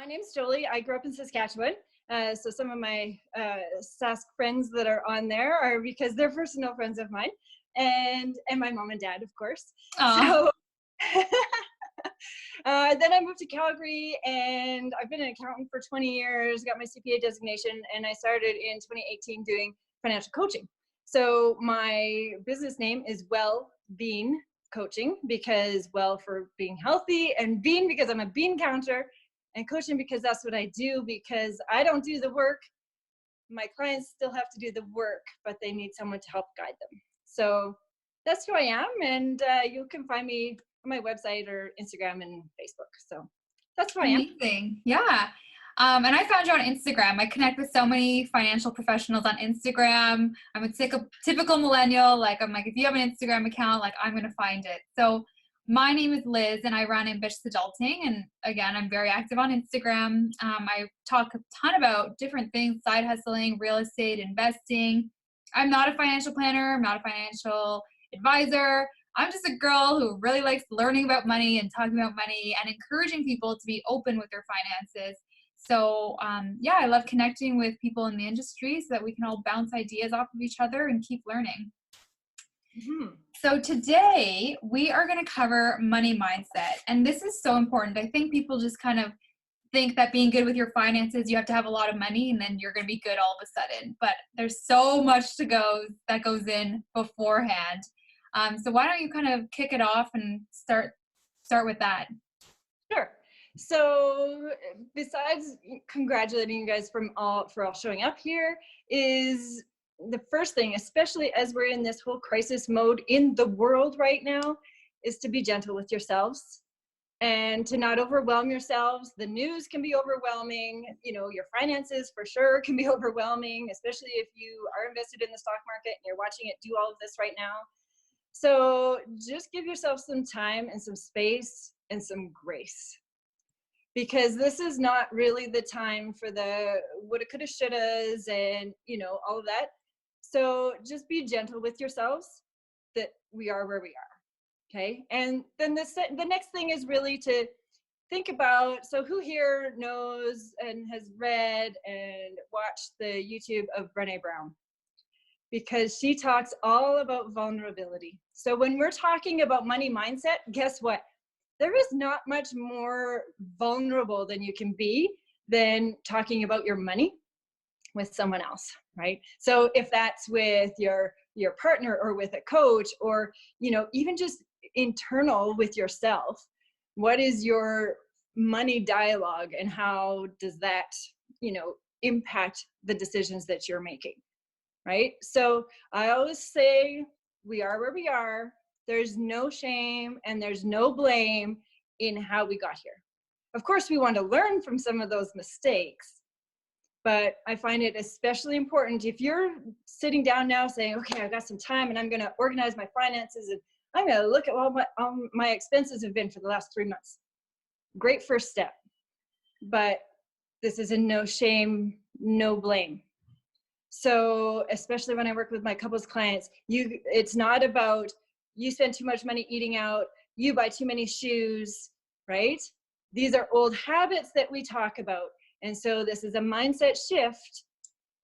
My name's Jolie. I grew up in Saskatchewan. So some of my Sask friends that are on there are because they're personal friends of mine, and my mom and dad, of course. Aw. So then I moved to Calgary, and I've been an accountant for 20 years, got my CPA designation, and I started in 2018 doing financial coaching. So my business name is Well-Being Coaching, because well for being healthy, and bean because I'm a bean counter, and coaching because that's what I do, because I don't do the work. My clients still have to do the work, but they need someone to help guide them. So that's who I am, and you can find me on my website or Instagram and Facebook. So that's who I am. Amazing. Yeah. And I found you on Instagram. I connect with so many financial professionals on Instagram. I'm a typical millennial. Like, I'm like, if you have an Instagram account, like, I'm going to find it. So my name is Liz, and I run Ambitious Adulting. And again, I'm very active on Instagram. I talk a ton about different things: side hustling, real estate, investing. I'm not a financial planner. I'm not a financial advisor. I'm just a girl who really likes learning about money and talking about money and encouraging people to be open with their finances. So yeah, I love connecting with people in the industry so that we can all bounce ideas off of each other and keep learning. Mm-hmm. So today we are going to cover money mindset. And this is so important. I think people just kind of think that being good with your finances, you have to have a lot of money and then you're going to be good all of a sudden. But there's so much that goes in beforehand. So why don't you kind of kick it off and start with that? Sure. So besides congratulating you guys for all showing up here, is the first thing, especially as we're in this whole crisis mode in the world right now, is to be gentle with yourselves and to not overwhelm yourselves. The news can be overwhelming. You know, your finances for sure can be overwhelming, especially if you are invested in the stock market and you're watching it do all of this right now. So just give yourself some time and some space and some grace, because this is not really the time for the woulda, coulda, shouldas and, you know, all of that. So just be gentle with yourselves that we are where we are. Okay. And then the next thing is really to think about, so who here knows and has read and watched the YouTube of Brené Brown? Because she talks all about vulnerability. So when we're talking about money mindset, guess what? There is not much more vulnerable than you can be than talking about your money with someone else, right? So if that's with your partner or with a coach, or, you know, even just internal with yourself, what is your money dialogue and how does that, you know, impact the decisions that you're making? Right? So I always say we are where we are. There's no shame and there's no blame in how we got here. Of course, we want to learn from some of those mistakes, but I find it especially important if you're sitting down now saying, okay, I've got some time and I'm going to organize my finances and I'm going to look at what my expenses have been for the last 3 months. Great first step. But this is a no shame, no blame. So especially when I work with my couples clients, it's not about you spend too much money eating out, you buy too many shoes, right? These are old habits that we talk about. And so this is a mindset shift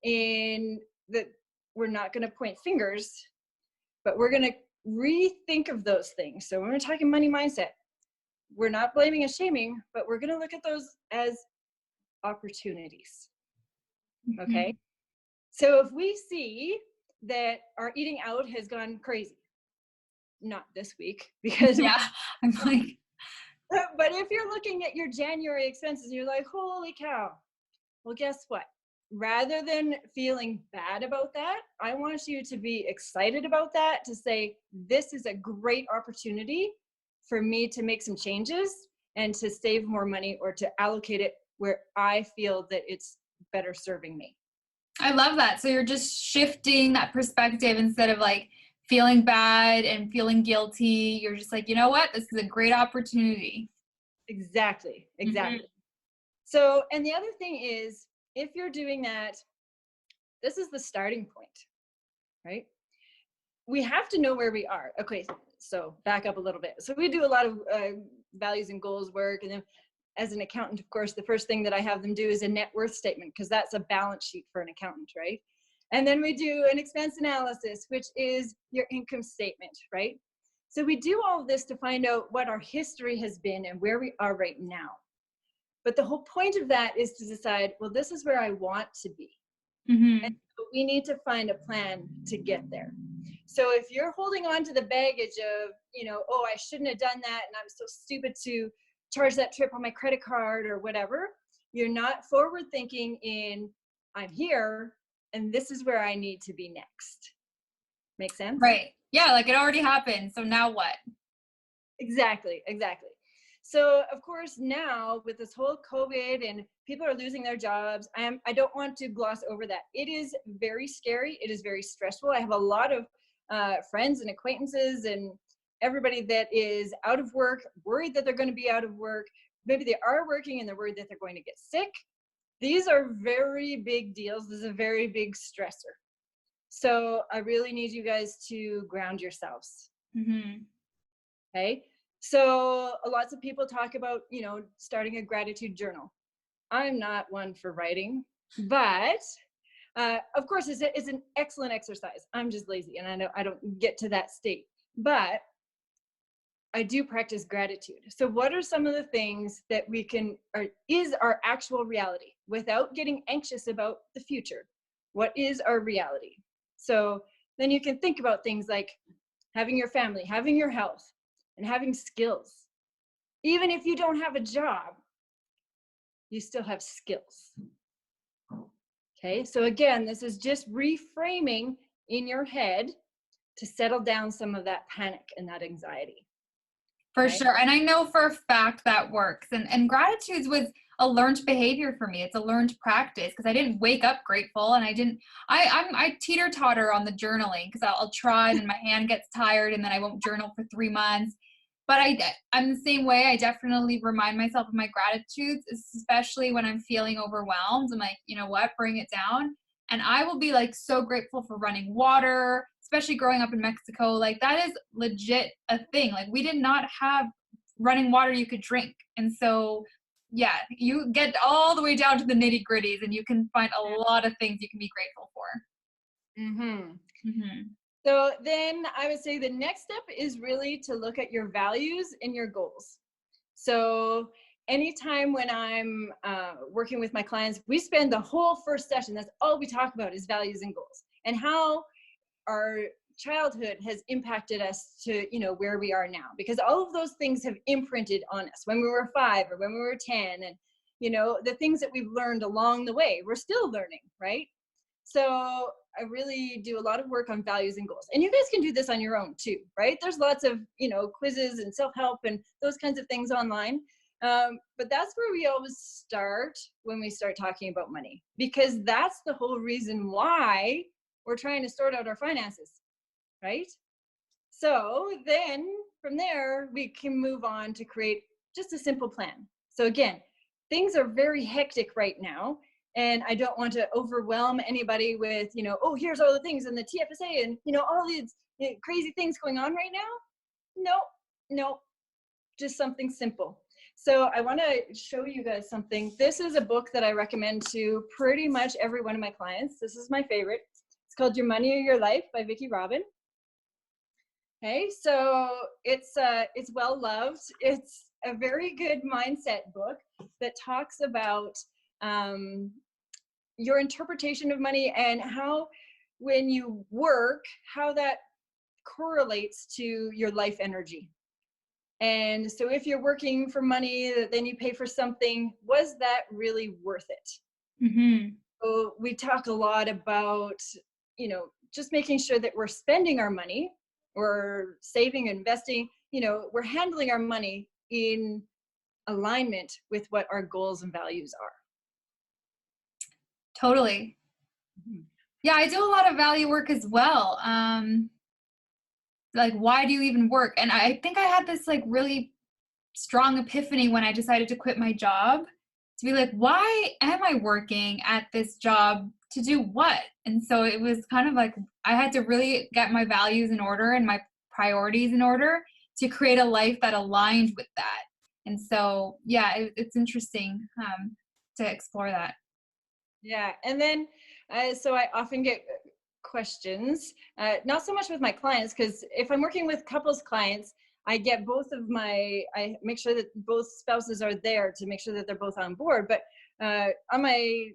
in that we're not going to point fingers, but we're going to rethink of those things. So when we're talking money mindset, we're not blaming and shaming, but we're going to look at those as opportunities. Okay? So if we see that our eating out has gone crazy, not this week, because Yeah, I'm like, but if you're looking at your January expenses and you're like, holy cow, well, guess what? Rather than feeling bad about that, I want you to be excited about that, to say, this is a great opportunity for me to make some changes and to save more money or to allocate it where I feel that it's better serving me. I love that. So you're just shifting that perspective instead of like feeling bad and feeling guilty. You're just like, you know what? This is a great opportunity. Exactly. Mm-hmm. So, and the other thing is, if you're doing that, this is the starting point, right? We have to know where we are. Okay, so back up a little bit. So we do a lot of values and goals work, and then as an accountant, of course, the first thing that I have them do is a net worth statement, because that's a balance sheet for an accountant, right? And then we do an expense analysis, which is your income statement, right? So we do all of this to find out what our history has been and where we are right now. But the whole point of that is to decide, well, this is where I want to be. Mm-hmm. And so we need to find a plan to get there. So if you're holding on to the baggage of, oh, I shouldn't have done that, and I'm so stupid to charge that trip on my credit card or whatever, you're not forward thinking in, I'm here and this is where I need to be next. Make sense? Right. Yeah, like it already happened. So now what? Exactly. So of course now with this whole COVID and people are losing their jobs, I don't want to gloss over that. It is very scary. It is very stressful. I have a lot of friends and acquaintances and everybody that is out of work, worried that they're going to be out of work. Maybe they are working and they're worried that they're going to get sick. These are very big deals. This is a very big stressor. So I really need you guys to ground yourselves. Mm-hmm. Okay. So lots of people talk about, starting a gratitude journal. I'm not one for writing, but of course it's an excellent exercise. I'm just lazy and I don't get to that state, but I do practice gratitude. So what are some of the things that is our actual reality without getting anxious about the future? What is our reality? So then you can think about things like having your family, having your health, and having skills. Even if you don't have a job, you still have skills. Okay, so again, this is just reframing in your head to settle down some of that panic and that anxiety. For Okay? sure. And I know for a fact that works. And gratitude was a learned behavior for me. It's a learned practice because I didn't wake up grateful and I teeter-totter on the journaling because I'll try and my hand gets tired and then I won't journal for 3 months. But I'm the same way. I definitely remind myself of my gratitudes, especially when I'm feeling overwhelmed. I'm like, you know what, bring it down. And I will be like so grateful for running water, especially growing up in Mexico. Like that is legit a thing. Like we did not have running water you could drink. And so, yeah, you get all the way down to the nitty gritties and you can find a lot of things you can be grateful for. Mm-hmm. Mm-hmm. So then I would say the next step is really to look at your values and your goals. So anytime when I'm working with my clients, we spend the whole first session, that's all we talk about is values and goals and how our childhood has impacted us to, where we are now, because all of those things have imprinted on us when we were 5 or when we were 10. And, the things that we've learned along the way, we're still learning, right? So I really do a lot of work on values and goals. And you guys can do this on your own too, right? There's lots of, quizzes and self-help and those kinds of things online. But that's where we always start when we start talking about money, because that's the whole reason why we're trying to sort out our finances, right? So then from there, we can move on to create just a simple plan. So again, things are very hectic right now. And I don't want to overwhelm anybody with, oh, here's all the things in the TFSA and, all these crazy things going on right now. No, just something simple. So I want to show you guys something. This is a book that I recommend to pretty much every one of my clients. This is my favorite. It's called Your Money or Your Life by Vicki Robin. Okay, so it's well loved. It's a very good mindset book that talks about your interpretation of money and how when you work, how that correlates to your life energy. And so if you're working for money, then you pay for something, was that really worth it? Mm-hmm. So we talk a lot about, just making sure that we're spending our money, we're saving, investing, we're handling our money in alignment with what our goals and values are. Totally. Mm-hmm. Yeah, I do a lot of value work as well. Like, why do you even work? And I think I had this like really strong epiphany when I decided to quit my job to be like, why am I working at this job to do what? And so it was kind of like I had to really get my values in order and my priorities in order to create a life that aligned with that. And so, yeah, it's interesting to explore that. Yeah. And then, so I often get questions, not so much with my clients, because if I'm working with couples clients, I make sure that both spouses are there to make sure that they're both on board. But on my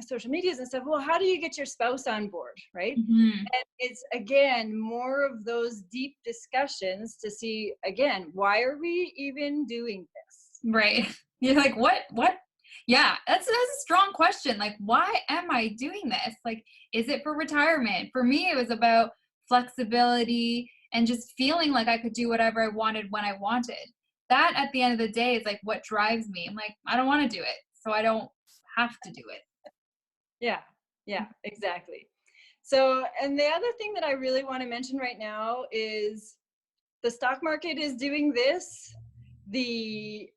social medias and stuff, well, how do you get your spouse on board? Right. Mm-hmm. And it's again, more of those deep discussions to see, again, why are we even doing this? Right. You're like, what? Yeah, that's a strong question. Like, why am I doing this? Like, is it for retirement? For me, it was about flexibility and just feeling like I could do whatever I wanted when I wanted. That at the end of the day is like what drives me. I'm like, I don't want to do it, so I don't have to do it. Yeah, exactly. So, and the other thing that I really want to mention right now is the stock market is doing this. The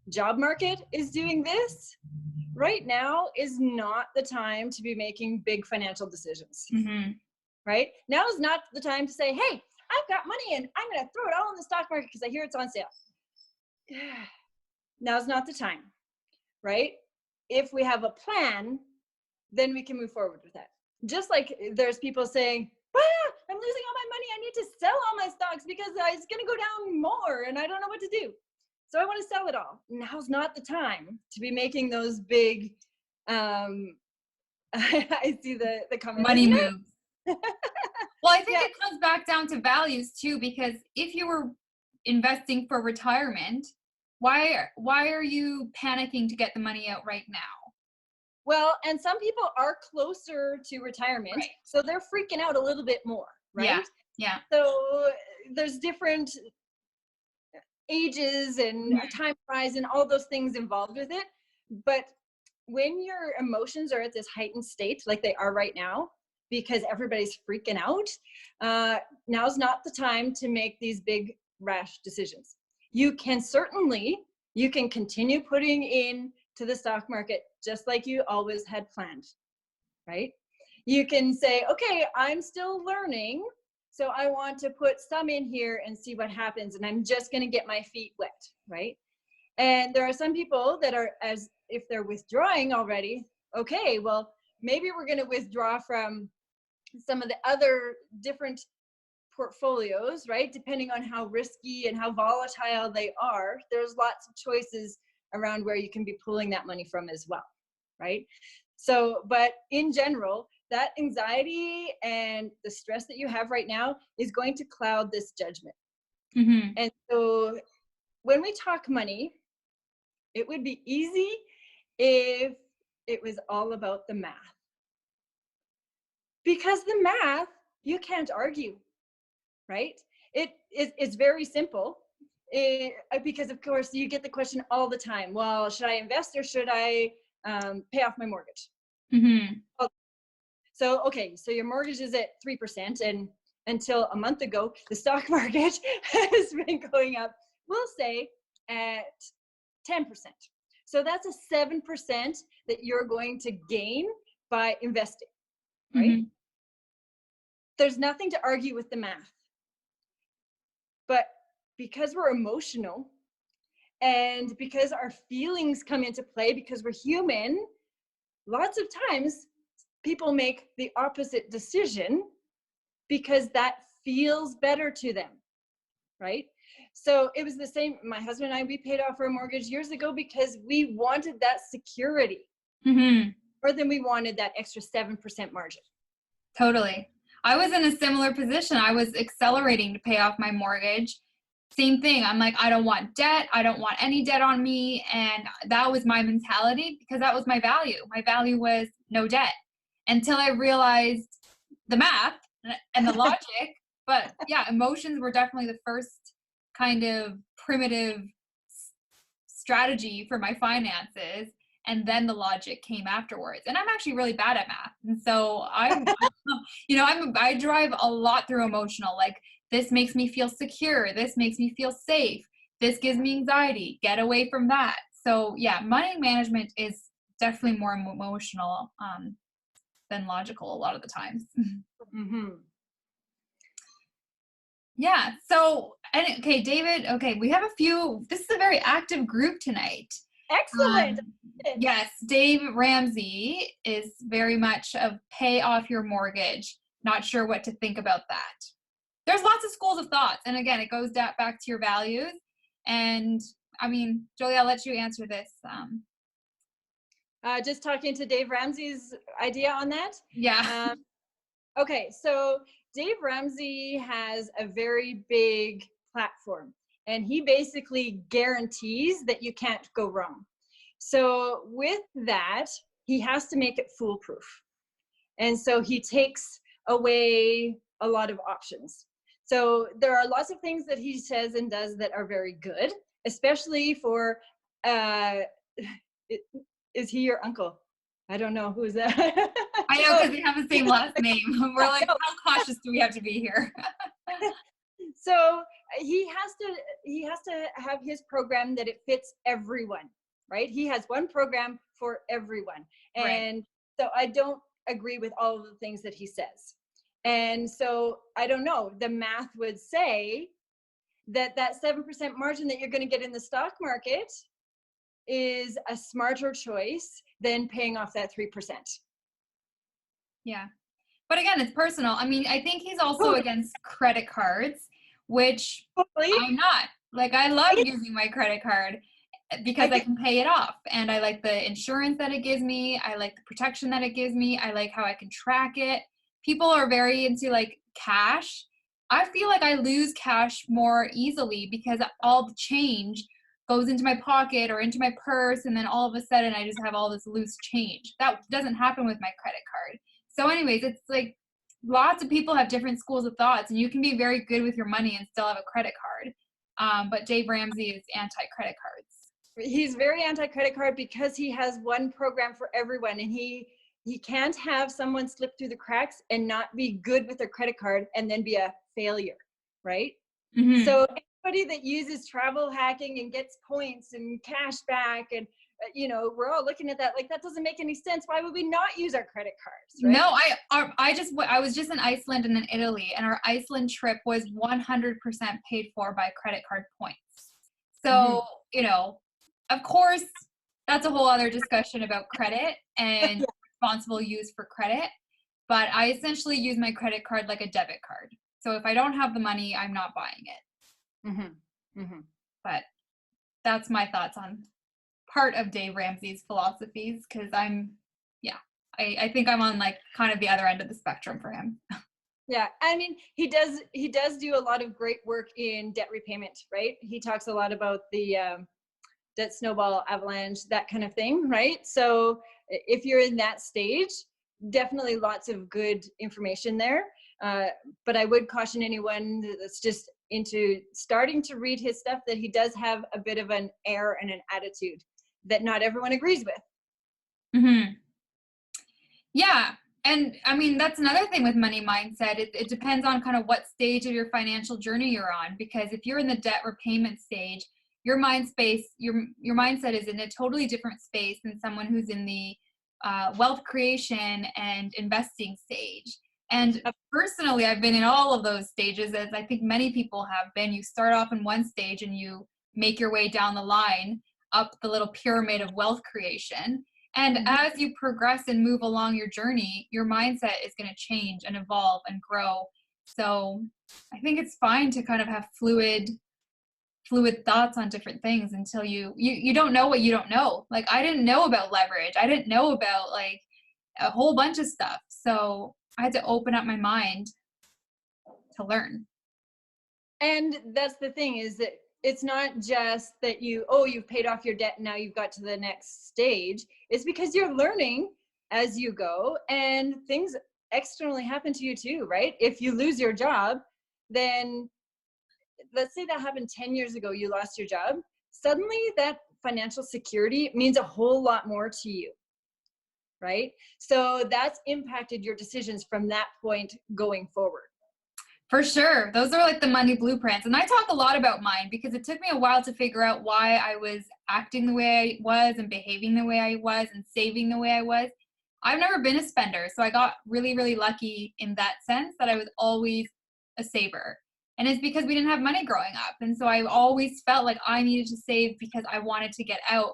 job market is doing this. Right now is not the time to be making big financial decisions. Mm-hmm. Right? Now is not the time to say, hey, I've got money and I'm going to throw it all in the stock market because I hear it's on sale. Now's not the time, right? If we have a plan, then we can move forward with that. Just like there's people saying, I'm losing all my money. I need to sell all my stocks because it's going to go down more and I don't know what to do. So I want to sell it all. Now's not the time to be making those big, I see the comment. Money moves. Well, I think Yeah. it comes back down to values too, because if you were investing for retirement, why are you panicking to get the money out right now? Well, and some people are closer to retirement, Right. so they're freaking out a little bit more, right? Yeah. So there's different ages and a time horizon, all those things involved with it. But when your emotions are at this heightened state, like they are right now, because everybody's freaking out, now's not the time to make these big rash decisions. You can continue putting in to the stock market just like you always had planned, right? You can say, okay, I'm still learning, so I want to put some in here and see what happens, and I'm just going to get my feet wet, right? And there are some people that are, as if they're withdrawing already, okay, well, maybe we're going to withdraw from some of the other different portfolios, right? Depending on how risky and how volatile they are, there's lots of choices around where you can be pulling that money from as well, right? So, but in general, that anxiety and the stress that you have right now is going to cloud this judgment. Mm-hmm. And so when we talk money, it would be easy if it was all about the math. Because the math, you can't argue, right? It's very simple. Because of course you get the question all the time, well, should I invest or should I pay off my mortgage? Mm-hmm. So, okay, so your mortgage is at 3%, and until a month ago, the stock market has been going up, we'll say, at 10%. So that's a 7% that you're going to gain by investing, right? Mm-hmm. There's nothing to argue with the math. But because we're emotional and because our feelings come into play, because we're human, lots of times people make the opposite decision because that feels better to them, right? So it was the same. My husband and I, we paid off our mortgage years ago because we wanted that security Mm-hmm. more than we wanted that extra 7% margin. Totally. I was in a similar position. I was accelerating to pay off my mortgage. Same thing. I'm like, I don't want debt. I don't want any debt on me. And that was my mentality because that was my value. My value was no debt until I realized the math and the logic. But yeah, emotions were definitely the first kind of primitive strategy for my finances. And then the logic came afterwards. And I'm actually really bad at math. And so I drive a lot through emotional, like this makes me feel secure. This makes me feel safe. This gives me anxiety. Get away from that. So yeah, money management is definitely more emotional than logical a lot of the times. Mm-hmm. Yeah. So, and okay, David, okay, we have a few, this is a very active group tonight. Excellent. Um, yes, Dave Ramsey is very much of pay off your mortgage. Not sure what to think about that. There's lots of schools of thoughts. And again, it goes back to your values. And I mean, Jolie, I'll let you answer this. Just talking to Dave Ramsey's idea on that. Yeah. Okay, so Dave Ramsey has a very big platform, and he basically guarantees that you can't go wrong. So with that, he has to make it foolproof. And so he takes away a lot of options. So there are lots of things that he says and does that are very good, especially for, uh, is he your uncle? I don't know. Who's that? I know, Oh, because we have the same last name. We're like, how cautious do we have to be here? so he has to have his program that it fits everyone, right? He has one program for everyone. Right. And so I don't agree with all of the things that he says. And so I don't know, the math would say that that 7% margin that you're going to get in the stock market is a smarter choice than paying off that 3%. Yeah. But again, it's personal. I mean, I think he's also Totally. against credit cards, which Totally. I'm not. Like, I love using my credit card because I I, can pay it off. And I like the insurance that it gives me. I like the protection that it gives me. I like how I can track it. People are very into like cash. I feel like I lose cash more easily because all the change goes into my pocket or into my purse. And then all of a sudden I just have all this loose change. That doesn't happen with my credit card. So, anyways, it's like lots of people have different schools of thoughts, and you can be very good with your money and still have a credit card. But Dave Ramsey is anti-credit cards. he's very anti-credit card because he has one program for everyone, and he can't have someone slip through the cracks and not be good with their credit card and then be a failure, right? Mm-hmm. So anybody that uses travel hacking and gets points and cash back, and we're all looking at that like that doesn't make any sense. Why would we not use our credit cards, right? No, I was just in Iceland and in Italy, and our Iceland trip was 100% paid for by credit card points. Mm-hmm. So, you know, of course, that's a whole other discussion about credit and responsible use for credit. But I essentially use my credit card like a debit card. So if I don't have the money, I'm not buying it. Mm-hmm. Mm-hmm. But that's my thoughts on part of Dave Ramsey's philosophies because yeah, I think I'm on like kind of the other end of the spectrum for him. Yeah, I mean, he does do a lot of great work in debt repayment, right? He talks a lot about the debt snowball avalanche, that kind of thing, right? So if you're in that stage, definitely lots of good information there. Uh, but I would caution anyone that's just into starting to read his stuff that he does have a bit of an air and an attitude that not everyone agrees with. Mm-hmm. Yeah. And I mean, that's another thing with money mindset. It depends on kind of what stage of your financial journey you're on. Because if you're in the debt repayment stage, your mind space, your mindset is in a totally different space than someone who's in the wealth creation and investing stage. And personally, I've been in all of those stages, as I think many people have been. You start off in one stage and you make your way down the line up the little pyramid of wealth creation. And Mhm. as you progress and move along your journey, your mindset is going to change and evolve and grow. So I think it's fine to kind of have fluid thoughts on different things until you don't know what you don't know. Like I didn't know about leverage. I didn't know about like a whole bunch of stuff. So I had to open up my mind to learn. And that's the thing, is that it's not just that you've paid off your debt and now you've got to the next stage. It's because you're learning as you go, and things externally happen to you too, right? If you lose your job, then let's say that happened 10 years ago, you lost your job. Suddenly that financial security means a whole lot more to you, right? So that's impacted your decisions from that point going forward. For sure. Those are like the money blueprints. And I talk a lot about mine because it took me a while to figure out why I was acting the way I was and behaving the way I was and saving the way I was. I've never been a spender. So I got really, really lucky in that sense that I was always a saver. And it's because we didn't have money growing up. And so I always felt like I needed to save because I wanted to get out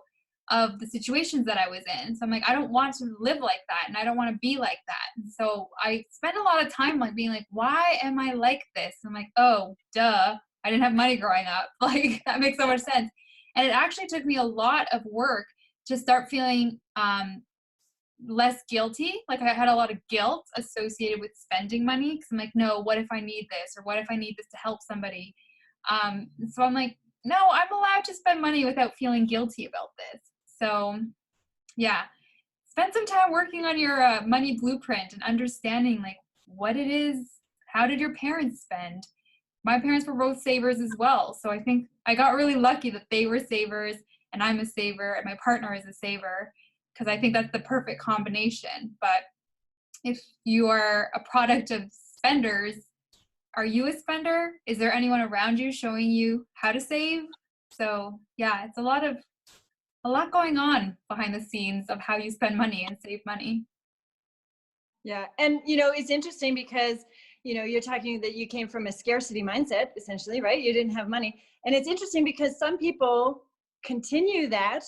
of the situations that I was in. So I'm like, I don't want to live like that, and I don't want to be like that. And so I spent a lot of time like being like, why am I like this? And I'm like, oh, duh, I didn't have money growing up. Like that makes so much sense. And it actually took me a lot of work to start feeling less guilty. Like I had a lot of guilt associated with spending money because I'm like, no, what if I need this, or what if I need this to help somebody? So I'm like, no, I'm allowed to spend money without feeling guilty about this. So yeah, spend some time working on your money blueprint and understanding like what it is. How did your parents spend? My parents were both savers as well. So I think I got really lucky that they were savers and I'm a saver and my partner is a saver, because I think that's the perfect combination. But if you are a product of spenders, are you a spender? Is there anyone around you showing you how to save? So yeah, it's a lot going on behind the scenes of how you spend money and save money. Yeah. And, it's interesting because, you're talking that you came from a scarcity mindset, essentially, right? You didn't have money. And it's interesting because some people continue that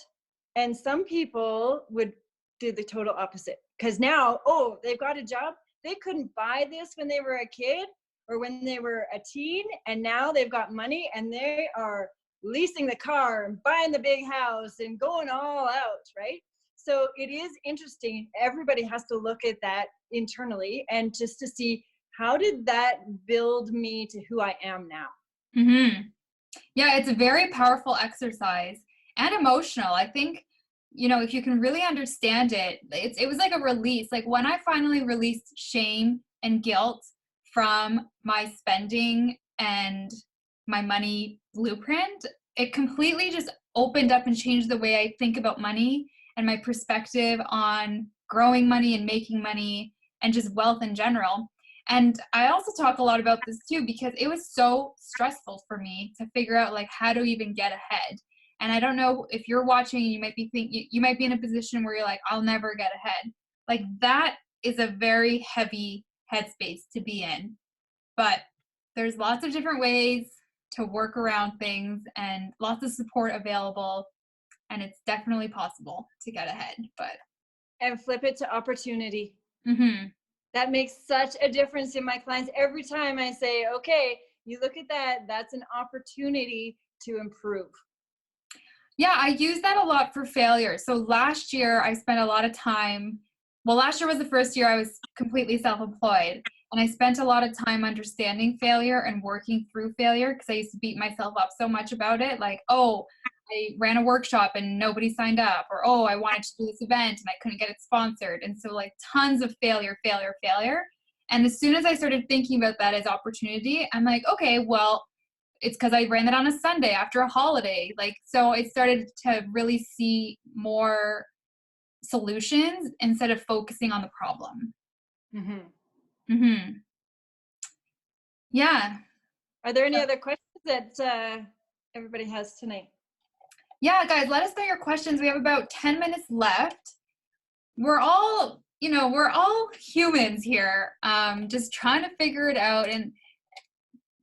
and some people would do the total opposite. Because now, oh, they've got a job. They couldn't buy this when they were a kid or when they were a teen. And now they've got money and they are leasing the car and buying the big house and going all out, right? So it is interesting. Everybody has to look at that internally and just to see, how did that build me to who I am now? Mm-hmm. Yeah, it's a very powerful exercise and emotional. I think, if you can really understand it, it was like a release. Like when I finally released shame and guilt from my spending and my money blueprint, it completely just opened up and changed the way I think about money and my perspective on growing money and making money and just wealth in general. And I also talk a lot about this too, because it was so stressful for me to figure out like how to even get ahead. And I don't know if you're watching, you might be thinking, you might be in a position where you're like, I'll never get ahead. Like that is a very heavy headspace to be in. But there's lots of different ways to work around things and lots of support available. And it's definitely possible to get ahead. But And flip it to opportunity. mm-hmm. That makes such a difference in my clients. Every time I say, okay, you look at that, that's an opportunity to improve. Yeah, I use that a lot for failure. So last year I spent a lot of time, well, last year was the first year I was completely self-employed. And I spent a lot of time understanding failure and working through failure because I used to beat myself up so much about it. Like, oh, I ran a workshop and nobody signed up, or, oh, I wanted to do this event and I couldn't get it sponsored. And so like tons of failure. And as soon as I started thinking about that as opportunity, I'm like, okay, well, it's because I ran it on a Sunday after a holiday. Like, so I started to really see more solutions instead of focusing on the problem. Mm-hmm. Mm-hmm. Yeah. Are there any other questions that everybody has tonight? Yeah, guys, let us know your questions. We have about 10 minutes left. We're all, we're all humans here, just trying to figure it out. And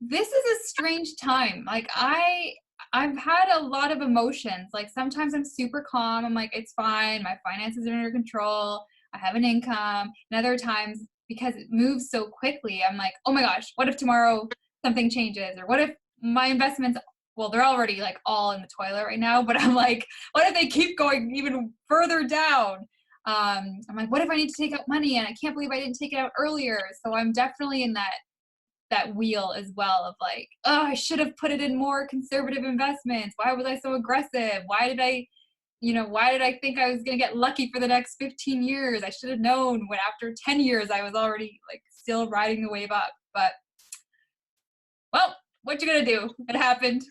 this is a strange time. Like I've had a lot of emotions. Like sometimes I'm super calm. I'm like, it's fine. My finances are under control. I have an income. And other times, because it moves so quickly, I'm like, oh my gosh, what if tomorrow something changes? Or what if my investments, well, they're already like all in the toilet right now, but I'm like, what if they keep going even further down? I'm like, what if I need to take out money and I can't believe I didn't take it out earlier? So I'm definitely in that wheel as well of like, oh, I should have put it in more conservative investments. Why was I so aggressive? Why did I think I was going to get lucky for the next 15 years? I should have known when after 10 years I was already like still riding the wave up. But well, what you gonna do? It happened.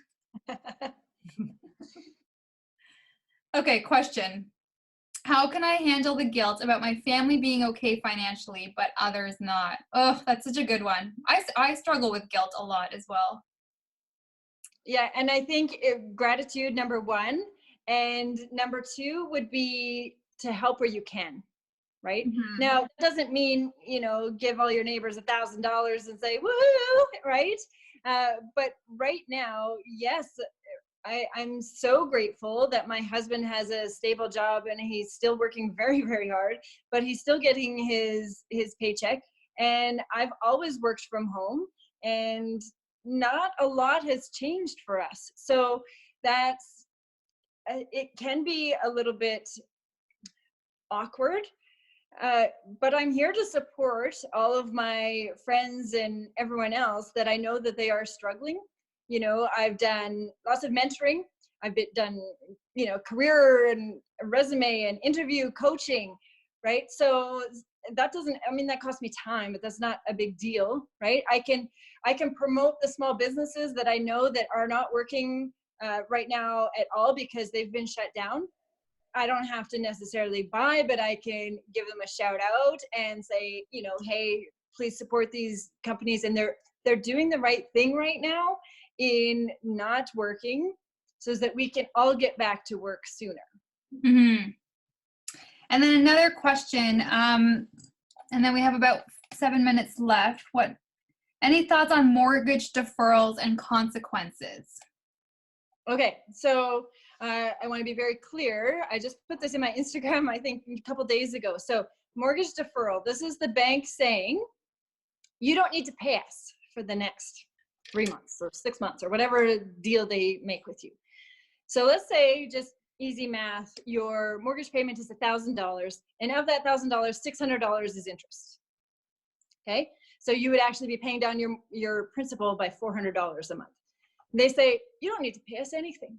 Okay, question. How can I handle the guilt about my family being okay financially, but others not? Oh, that's such a good one. I struggle with guilt a lot as well. Yeah, and I think gratitude, number one, and number two would be to help where you can, right? Mm-hmm. Now, that doesn't mean, give all your neighbors $1,000 and say, woohoo, right? But right now, yes, I'm so grateful that my husband has a stable job and he's still working very, very hard, but he's still getting his paycheck. And I've always worked from home, and not a lot has changed for us. So that's it can be a little bit awkward, uh, but I'm here to support all of my friends and everyone else that I know that they are struggling. You know, I've done lots of mentoring. Done, you know, career and resume and interview coaching, right? So that doesn't, I mean, that costs me time, but that's not a big deal, right? I can promote the small businesses that I know that are not working right now at all because they've been shut down. I don't have to necessarily buy, but I can give them a shout out and say, you know, hey, please support these companies. And they're doing the right thing right now in not working so that we can all get back to work sooner. Mm-hmm. And then another question, and then we have about 7 minutes left. Any thoughts on mortgage deferrals and consequences? Okay, so I want to be very clear. I just put this in my Instagram, I think a couple days ago. So mortgage deferral, this is the bank saying, you don't need to pay us for the next 3 months or 6 months or whatever deal they make with you. So let's say, just easy math, your mortgage payment is $1,000, and of that $1,000, $600 is interest. Okay, so you would actually be paying down your principal by $400 a month. They say, you don't need to pay us anything.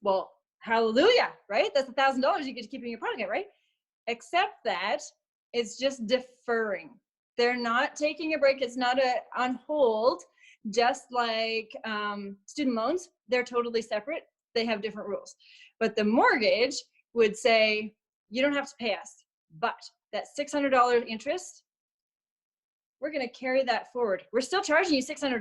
Well, hallelujah, right? That's $1,000 you get to keep in your pocket, right? Except that it's just deferring. They're not taking a break. It's not on hold, just like student loans. They're totally separate. They have different rules. But the mortgage would say, you don't have to pay us, but that $600 interest, we're going to carry that forward. We're still charging you $600.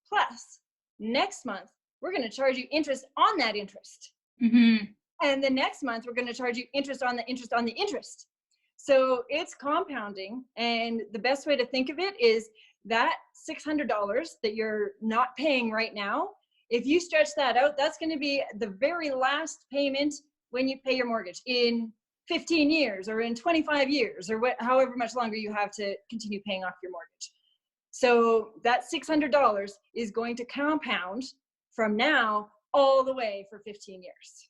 Plus, next month, we're going to charge you interest on that interest. Mm-hmm. And the next month, we're going to charge you interest on the interest on the interest. So it's compounding. And the best way to think of it is that $600 that you're not paying right now, if you stretch that out, that's going to be the very last payment when you pay your mortgage in 15 years or in 25 years or however much longer you have to continue paying off your mortgage. So that $600 is going to compound from now all the way for 15 years.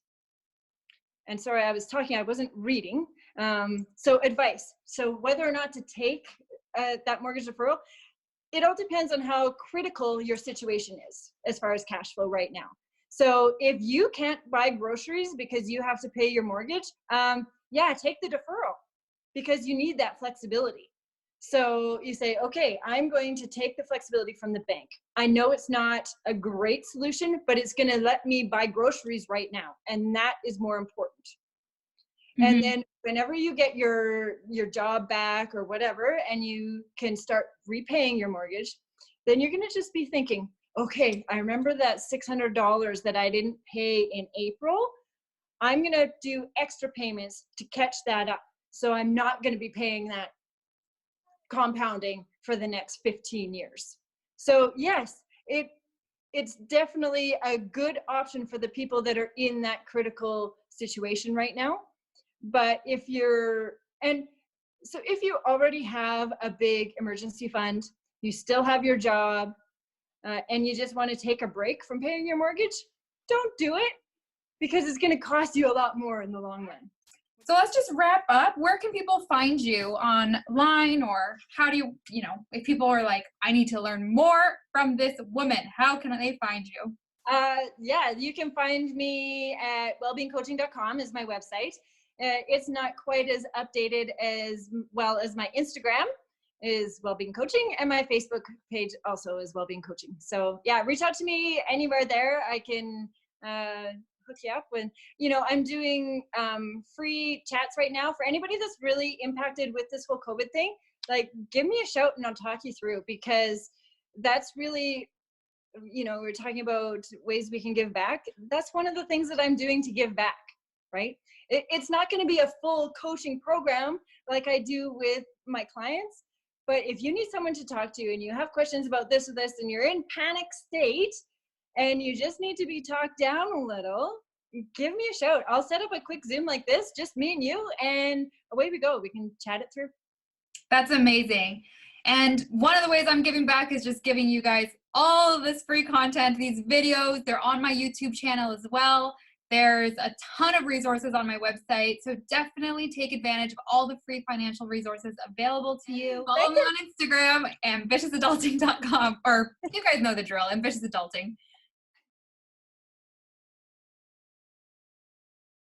And sorry, I was talking, I wasn't reading. So advice. So whether or not to take that mortgage deferral, it all depends on how critical your situation is as far as cash flow right now. So if you can't buy groceries because you have to pay your mortgage, yeah, take the deferral because you need that flexibility. So you say, okay, I'm going to take the flexibility from the bank. I know it's not a great solution, but it's going to let me buy groceries right now. And that is more important. Mm-hmm. And then whenever you get your job back or whatever, and you can start repaying your mortgage, then you're going to just be thinking, okay, I remember that $600 that I didn't pay in April. I'm going to do extra payments to catch that up. So I'm not going to be paying that compounding for the next 15 years. So yes, it's definitely a good option for the people that are in that critical situation right now. But if you already have a big emergency fund, you still have your job, and you just want to take a break from paying your mortgage, don't do it, because it's going to cost you a lot more in the long run. So let's just wrap up. Where can people find you online, or how do you, if people are like, I need to learn more from this woman, how can they find you? Yeah, you can find me at wellbeingcoaching.com is my website. It's not quite as updated as well as my Instagram is Wellbeing Coaching, and my Facebook page also is Wellbeing Coaching. So yeah, reach out to me anywhere there. I can hook you up with, I'm doing free chats right now for anybody that's really impacted with this whole COVID thing. Like, give me a shout and I'll talk you through, because that's really, we're talking about ways we can give back. That's one of the things that I'm doing to give back, right? It's not going to be a full coaching program like I do with my clients, But if you need someone to talk to and you have questions about this or this and you're in panic state and you just need to be talked down a little, give me a shout. I'll set up a quick Zoom like this, just me and you, and away we go. We can chat it through. That's amazing. And one of the ways I'm giving back is just giving you guys all of this free content, these videos. They're on my YouTube channel as well. There's a ton of resources on my website. So definitely take advantage of all the free financial resources available to you. Follow me on Instagram, ambitiousadulting.com, or you guys know the drill, ambitiousadulting.